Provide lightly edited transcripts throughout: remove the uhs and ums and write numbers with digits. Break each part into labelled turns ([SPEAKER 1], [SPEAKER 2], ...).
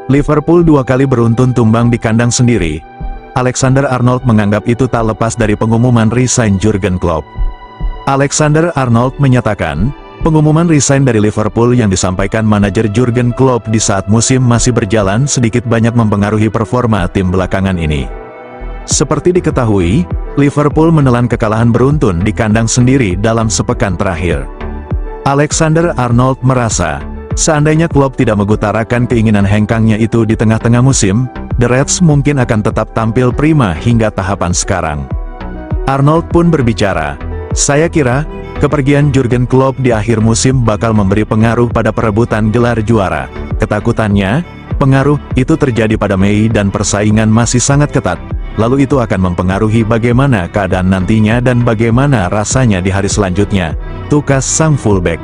[SPEAKER 1] Liverpool 2 kali beruntun tumbang di kandang sendiri. Alexander-Arnold menganggap itu tak lepas dari pengumuman resign Jurgen Klopp. Alexander-Arnold menyatakan, pengumuman resign dari Liverpool yang disampaikan manajer Jurgen Klopp di saat musim masih berjalan sedikit banyak mempengaruhi performa tim belakangan ini. Seperti diketahui, Liverpool menelan kekalahan beruntun di kandang sendiri dalam sepekan terakhir. Alexander-Arnold merasa, seandainya Klopp tidak mengutarakan keinginan hengkangnya itu di tengah-tengah musim, The Reds mungkin akan tetap tampil prima hingga tahapan sekarang. Arnold pun berbicara, saya kira, kepergian Jurgen Klopp di akhir musim bakal memberi pengaruh pada perebutan gelar juara. Ketakutannya, pengaruh itu terjadi pada Mei dan persaingan masih sangat ketat, lalu itu akan mempengaruhi bagaimana keadaan nantinya dan bagaimana rasanya di hari selanjutnya, tukas sang fullback.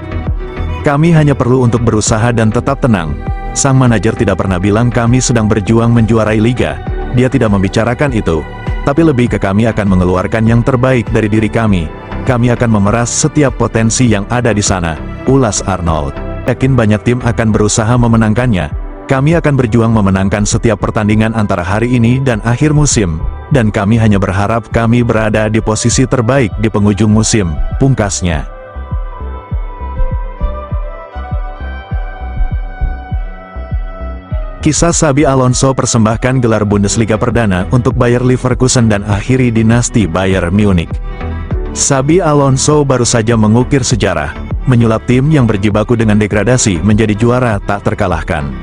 [SPEAKER 1] Kami hanya perlu untuk berusaha dan tetap tenang. Sang manajer tidak pernah bilang kami sedang berjuang menjuarai liga. Dia tidak membicarakan itu. Tapi lebih ke kami akan mengeluarkan yang terbaik dari diri kami. Kami akan memeras setiap potensi yang ada di sana, ulas Arnold. Yakin banyak tim akan berusaha memenangkannya. Kami akan berjuang memenangkan setiap pertandingan antara hari ini dan akhir musim. Dan kami hanya berharap kami berada di posisi terbaik di penghujung musim, pungkasnya. Kisah Xabi Alonso persembahkan gelar Bundesliga perdana untuk Bayer Leverkusen dan akhiri dinasti Bayern Munich. Xabi Alonso baru saja mengukir sejarah, menyulap tim yang berjibaku dengan degradasi menjadi juara tak terkalahkan.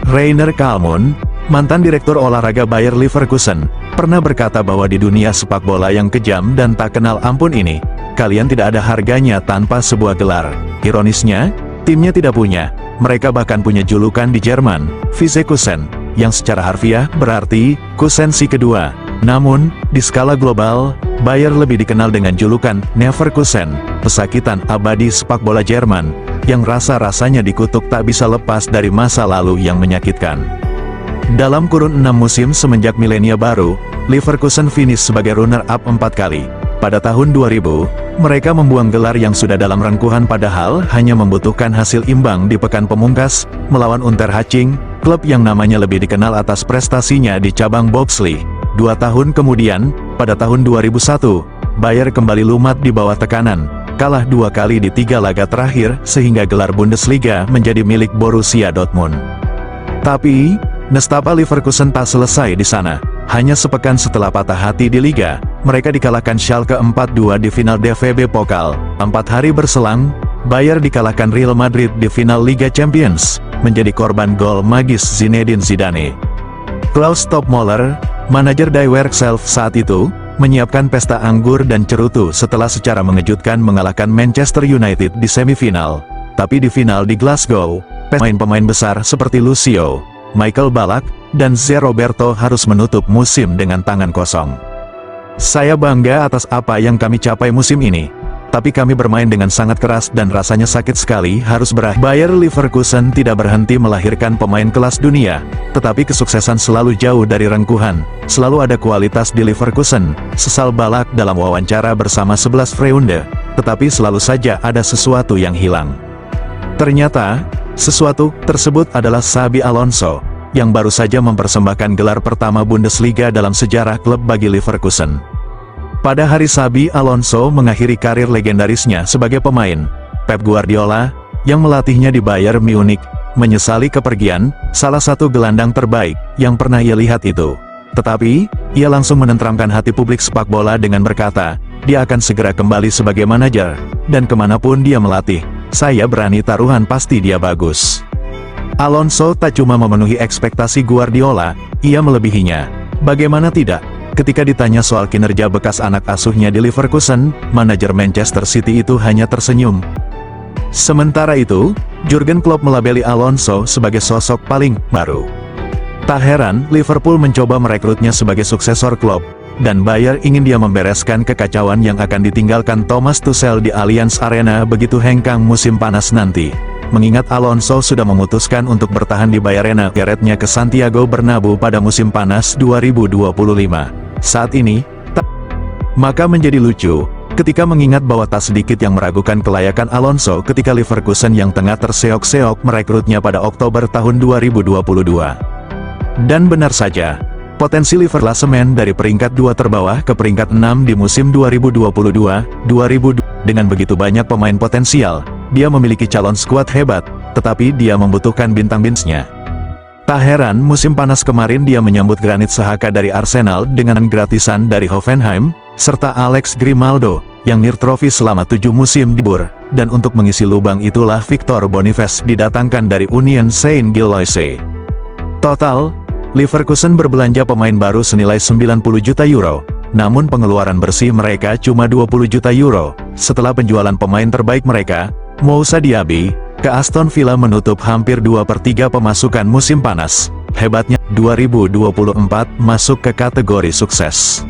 [SPEAKER 1] Rainer Kallmund, mantan direktur olahraga Bayer Leverkusen, pernah berkata bahwa di dunia sepak bola yang kejam dan tak kenal ampun ini, kalian tidak ada harganya tanpa sebuah gelar. Ironisnya, timnya tidak punya. Mereka bahkan punya julukan di Jerman, Vizekusen, yang secara harfiah berarti kusen si kedua. Namun, di skala global, Bayer lebih dikenal dengan julukan Neverkusen, pesakitan abadi sepak bola Jerman, yang rasa-rasanya dikutuk tak bisa lepas dari masa lalu yang menyakitkan. Dalam kurun 6 musim semenjak milenia baru, Leverkusen finish sebagai runner-up 4 kali. Pada tahun 2000, mereka membuang gelar yang sudah dalam rengkuhan padahal hanya membutuhkan hasil imbang di pekan pemungkas, melawan Unterhaching, klub yang namanya lebih dikenal atas prestasinya di cabang bobsleigh. 2 tahun kemudian, pada tahun 2001, Bayer kembali lumat di bawah tekanan, kalah 2 kali di 3 laga terakhir sehingga gelar Bundesliga menjadi milik Borussia Dortmund. Tapi, nestapa Leverkusen tak selesai di sana. Hanya sepekan setelah patah hati di Liga, mereka dikalahkan Schalke 4-2 di final DFB Pokal. 4 hari berselang, Bayer dikalahkan Real Madrid di final Liga Champions, menjadi korban gol magis Zinedine Zidane. Klaus Toppmöller, manajer Die Werkself saat itu, menyiapkan pesta anggur dan cerutu setelah secara mengejutkan mengalahkan Manchester United di semifinal. Tapi di final di Glasgow, pemain-pemain besar seperti Lucio, Michael Ballack, dan Zé Roberto harus menutup musim dengan tangan kosong. Saya bangga atas apa yang kami capai musim ini. Tapi kami bermain dengan sangat keras dan rasanya sakit sekali harus berakhir. Bayer Leverkusen tidak berhenti melahirkan pemain kelas dunia, tetapi kesuksesan selalu jauh dari rengkuhan. Selalu ada kualitas di Leverkusen, sesal Ballack dalam wawancara bersama 11 Freunde, tetapi selalu saja ada sesuatu yang hilang. Ternyata, sesuatu tersebut adalah Xabi Alonso, yang baru saja mempersembahkan gelar pertama Bundesliga dalam sejarah klub bagi Leverkusen. Pada hari Xabi Alonso mengakhiri karir legendarisnya sebagai pemain, Pep Guardiola, yang melatihnya di Bayern Munich, menyesali kepergian salah satu gelandang terbaik yang pernah ia lihat itu. Tetapi, ia langsung menenteramkan hati publik sepak bola dengan berkata, dia akan segera kembali sebagai manajer, dan kemanapun dia melatih, saya berani taruhan pasti dia bagus. Alonso tak cuma memenuhi ekspektasi Guardiola, ia melebihinya. Bagaimana tidak? Ketika ditanya soal kinerja bekas anak asuhnya di Leverkusen, manajer Manchester City itu hanya tersenyum. Sementara itu, Jurgen Klopp melabeli Alonso sebagai sosok paling baru. Tak heran, Liverpool mencoba merekrutnya sebagai suksesor Klopp. dan Bayer ingin dia membereskan kekacauan yang akan ditinggalkan Thomas Tuchel di Allianz Arena begitu hengkang musim panas nanti. Mengingat Alonso sudah memutuskan untuk bertahan di Bayern, geretnya ke Santiago Bernabeu pada musim panas 2025. Saat ini, maka menjadi lucu ketika mengingat bahwa tak sedikit yang meragukan kelayakan Alonso ketika Leverkusen yang tengah terseok-seok merekrutnya pada Oktober tahun 2022. Dan benar saja, potensi Liverpool klasemen dari peringkat 2 terbawah ke peringkat 6 di musim 2022-2023. Dengan begitu banyak pemain potensial, dia memiliki calon skuad hebat, tetapi dia membutuhkan bintang-bintangnya. Tak heran musim panas kemarin dia menyambut Granit Xhaka dari Arsenal dengan gratisan dari Hoffenheim, serta Alex Grimaldo, yang nirtrofi selama 7 musim di Bur, dan untuk mengisi lubang itulah Victor Boniface didatangkan dari Union Saint-Gilloise. Total, Leverkusen berbelanja pemain baru senilai 90 juta euro, namun pengeluaran bersih mereka cuma 20 juta euro, setelah penjualan pemain terbaik mereka, Moussa Diaby, ke Aston Villa menutup hampir 2/3 pemasukan musim panas. Hebatnya, 2024 masuk ke kategori sukses.